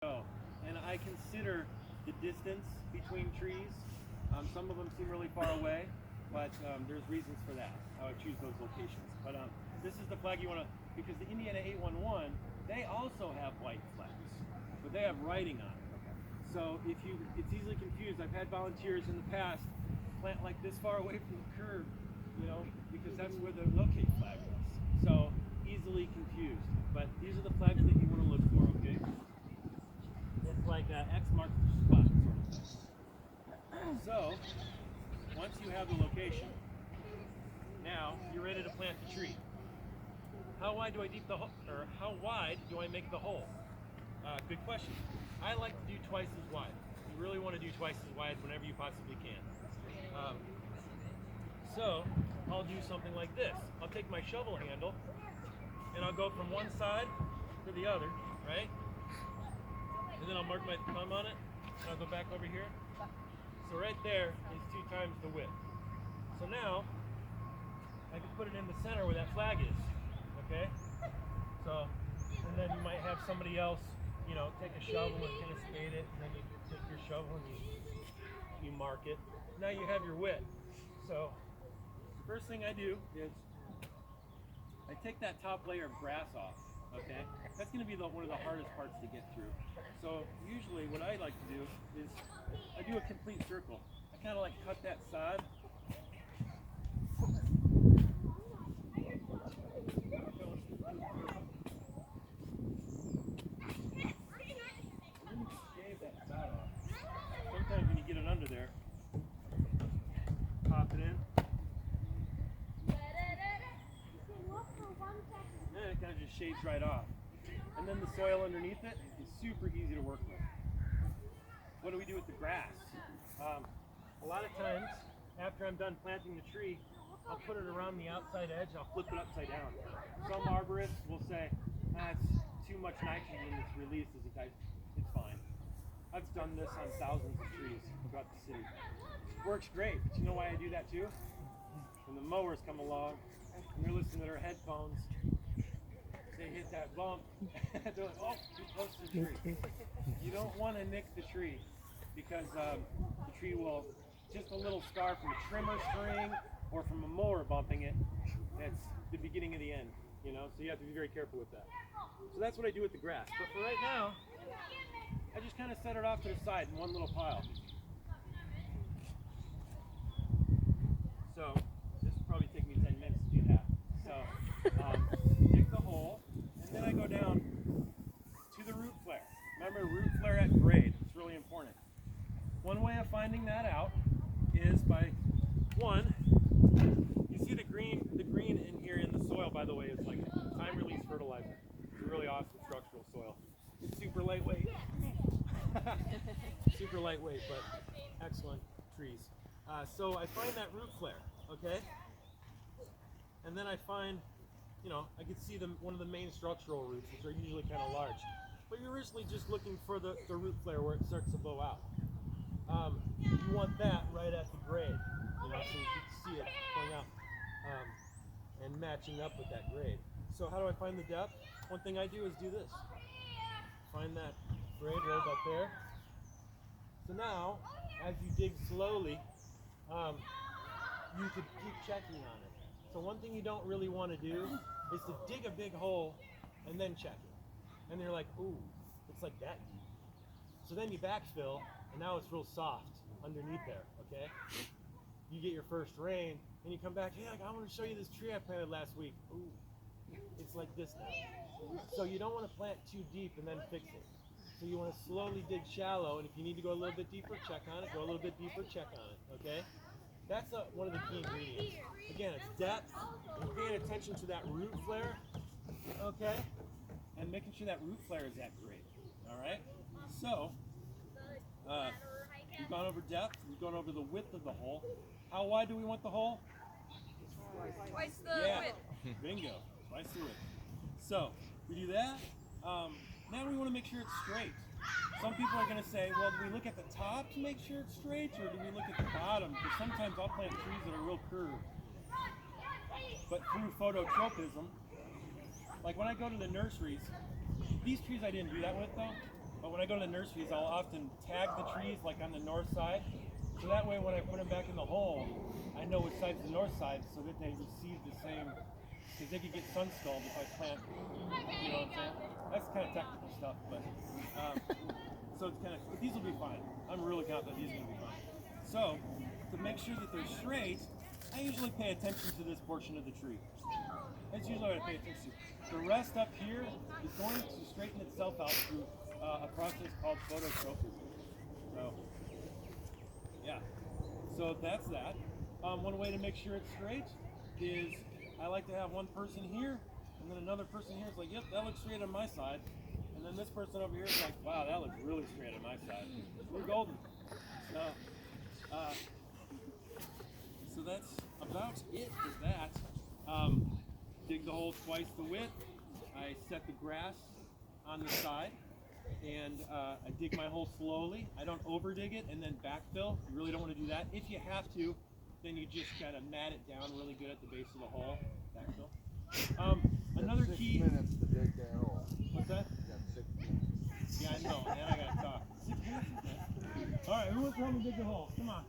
go. And I consider the distance between trees. Some of them seem really far away, but there's reasons for that, how I choose those locations. But this is the flag you want to, because the Indiana 811, they also have white flags, but they have writing on it. So it's easily confused. I've had volunteers in the past plant like this far away from the curb, because that's where the locate flag was. So easily confused. But these are the flags that you want to look for, okay? It's like X marks the spot, sort of thing. So, once you have the location, now you're ready to plant the tree. How wide do I deep the hole, or how wide do I make the hole? Good question. I like to do twice as wide. You really want to do twice as wide whenever you possibly can. So, I'll do something like this. I'll take my shovel handle, and I'll go from one side to the other, right? And then I'll mark my thumb on it, and I'll go back over here. So right there is 2 times the width. So now, I can put it in the center where that flag is, okay? So, and then you might have somebody else, take a shovel and kind of spade it, and then you take your shovel and you mark it. Now you have your width. So, the first thing I do is, I take that top layer of grass off, okay? That's going to be one of the hardest parts to get through. So usually what I like to do is I do a complete circle. I kind of like cut that sod. Shave that sod off. Sometimes when you get it under there, pop it in. And it kind of just shaves right off. And then the soil underneath it is super easy to work with. What do we do with the grass? A lot of times, after I'm done planting the tree, I'll put it around the outside edge, I'll flip it upside down. Some arborists will say, it's too much nitrogen that's released as a type. It's fine. I've done this on thousands of trees throughout the city. Works great, but you know why I do that too? When the mowers come along, and they're listening to their headphones, they hit that bump, they're like, oh, too close to the tree. You don't want to nick the tree, because the tree will, just a little scar from a trimmer string or from a mower bumping it, that's the beginning of the end, so you have to be very careful with that. So that's what I do with the grass. But for right now, I just kind of set it off to the side in one little pile. So this will probably take me 10 minutes to do that. So dig the hole, and then I go down to the root flare. Remember, root flare at grade. It's really important. One way of finding that out is by, one, you see the green in here in the soil, by the way, is like time release fertilizer. It's a really awesome structural soil. It's super lightweight. Super lightweight, but excellent trees. So I find that root flare, okay? And then I find, I can see one of the main structural roots, which are usually kind of large. But you're originally just looking for the root flare where it starts to bow out. You want that right at the grade, so you can see it going out and matching up with that grade. So how do I find the depth? One thing I do is do this. Find that grade right about there. So now, as you dig slowly, you could keep checking on it. So one thing you don't really want to do is to dig a big hole and then check it. And you're like, ooh, it's like that deep. So then you backfill, and now it's real soft underneath there, okay? You get your first rain, and you come back, hey, I want to show you this tree I planted last week. Ooh, it's like this now. So you don't want to plant too deep and then fix it. So you want to slowly dig shallow, and if you need to go a little bit deeper, check on it. Go a little bit deeper, check on it, okay? That's one of the key ingredients. Again, it's depth, and paying attention to that root flare, okay? And making sure that root flare is at grade, all right? So, we've gone over depth, we've gone over the width of the hole. How wide do we want the hole? Twice the width. Bingo, twice the width. So, we do that. Now we want to make sure it's straight. Some people are going to say, well, do we look at the top to make sure it's straight, or do we look at the bottom? Because sometimes I'll plant trees that are real curved. But through phototropism, like when I go to the nurseries, these trees I didn't do that with though. But when I go to the nurseries, I'll often tag the trees like on the north side. So that way when I put them back in the hole, I know which side's the north side so that they receive the same, because they could get sun scald if I plant, you know what I'm saying? That's kind of technical stuff, but, so it's kind of, these will be fine. I'm really confident these are going to be fine. So, to make sure that they're straight, I usually pay attention to this portion of the tree. That's usually what I pay attention to. The rest up here is going to straighten itself out through a process called phototropism. So, yeah. So that's that. One way to make sure it's straight is I like to have one person here, and then another person here is like, yep, that looks straight on my side. And then this person over here is like, wow, that looks really straight on my side. We're golden. So that's about it for that. Dig the hole twice the width. I set the grass on the side, and I dig my hole slowly. I don't over dig it and then backfill. You really don't want to do that. If you have to, then you just kind of mat it down really good at the base of the hole. Backfill. Another key. 6 minutes to dig that hole. What's that? You got 6 minutes. Yeah, I know. And I gotta talk. 6 minutes. All right, who wants to help me dig the hole? Come on.